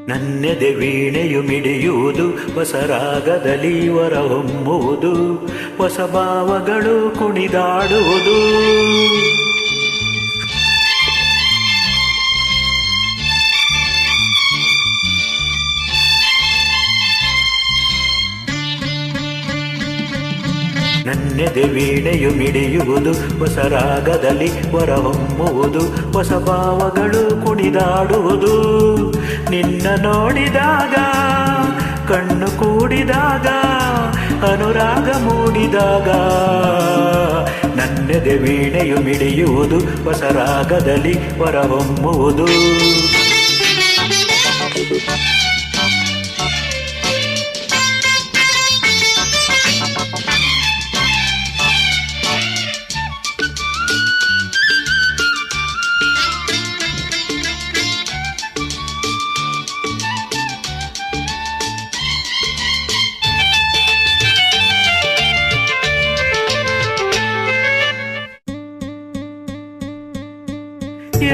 ನನ್ನೆದೆ ವೀಣೆಯು ಮಿಡಿಯುವುದು, ಹೊಸ ರಾಗದಲ್ಲಿ ಹೊರಹೊಮ್ಮುವುದು, ಹೊಸ ಭಾವಗಳು ಕುಣಿದಾಡುವುದು. ನನ್ನೆದೆ ವೀಣೆಯು ಮಿಡಿಯುವುದು, ಹೊಸ ರಾಗದಲ್ಲಿ ಹೊರಹೊಮ್ಮುವುದು, ಹೊಸ ಭಾವಗಳು ಕುಣಿದಾಡುವುದು. ನಿನ್ನ ನೋಡಿದಾಗ, ಕಣ್ಣು ಕೂಡಿದಾಗ, ಅನುರಾಗ ಮೂಡಿದಾಗ, ನನ್ನೆದೆ ವೀಣೆಯು ಮಿಡಿಯುವುದು, ಹೊಸ ರಾಗದಲ್ಲಿ ಹೊರಹೊಮ್ಮುವುದು.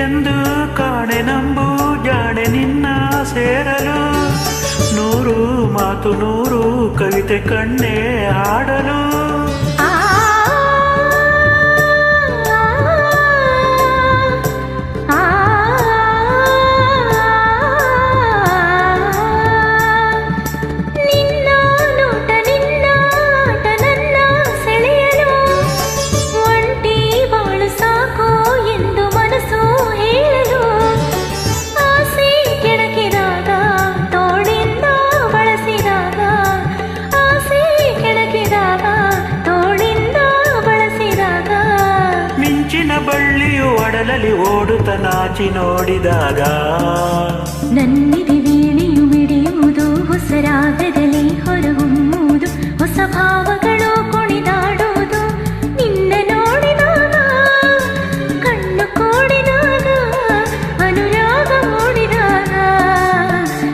ಎಂದು ಕಾಣೆ ನಂಬು ಜಾಣೆ ನಿನ್ನ ಸೇರಲು, ನೂರು ಮಾತು ನೂರು ಕವಿತೆ ಕಣ್ಣೆ ಹಾಡಲು. ಬಳ್ಳಿಯು ಒಡಲಲ್ಲಿ ಓಡುತ್ತ ನಾಚಿ ನೋಡಿದಾಗ, ನನ್ನಿದೆ ವೀಣೆಯು ಮಿಡಿಯುವುದು, ಹೊಸ ರಾಗದಲ್ಲಿ ಹೊರಹೊಮ್ಮುವುದು, ಹೊಸ ಭಾವಗಳು ಕುಣಿದಾಡುವುದು. ನಿನ್ನ ನೋಡಿದಾಗ, ಕಣ್ಣು ಕೂಡಿದಾಗ, ಅನುರಾಗ ಮೂಡಿದಾಗ,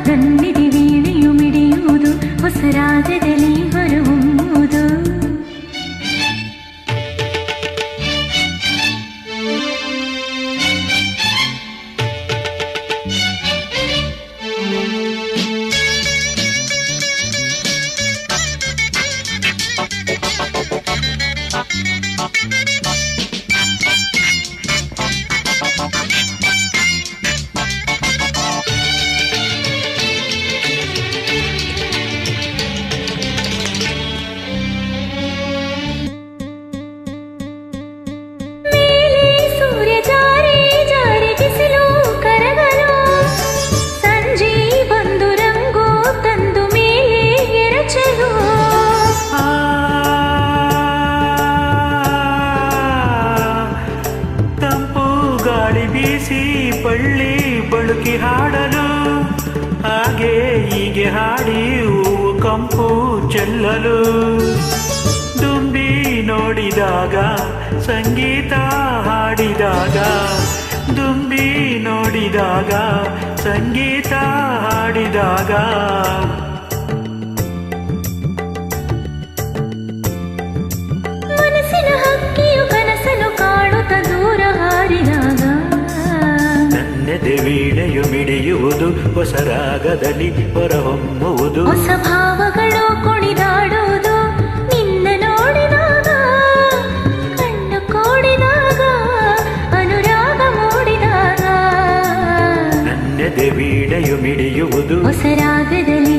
ನನ್ನಿದೆ ವೀಣೆಯು ಮಿಡಿಯುವುದು, ಹೊಸ ರಾಗದಲ್ಲಿ ಹೊರಹೊಮ್ಮುವುದು. ಬೀಸಿ ಬಳ್ಳಿ ಬಳುಕಿ ಹಾಡಲು, ಹಾಗೆ ಹೀಗೆ ಹಾಡಿ ಹೂವು ಕಂಪು ಚೆಲ್ಲಲು. ದುಂಬಿ ನೋಡಿದಾಗ, ಸಂಗೀತ ಹಾಡಿದಾಗ, ದುಂಬಿ ನೋಡಿದಾಗ, ಸಂಗೀತ ಹಾಡಿದಾಗ, ಮನಸ್ಸಿನ ಹಕ್ಕಿಯು ಕನಸನ್ನು ಕಾಣುತ್ತ ದೂರ ಹಾರಿದಾಗ, ನನ್ನೆದೆ ವೀಣೆಯು ಮಿಡಿಯುವುದು, ಹೊಸ ರಾಗದಲ್ಲಿ ಹೊರಹೊಮ್ಮುವುದು, ಹೊಸ ಭಾವಗಳು ಕುಣಿದಾಡುವುದು. ನಿನ್ನ ನೋಡಿದಾಗ, ಕಣ್ಣು ಕೂಡಿದಾಗ, ಅನುರಾಗ ಮೂಡಿದಾಗ, ನನ್ನೆದೆ ವೀಣೆಯು ಮಿಡಿಯುವುದು, ಹೊಸ ರಾಗದಲ್ಲಿ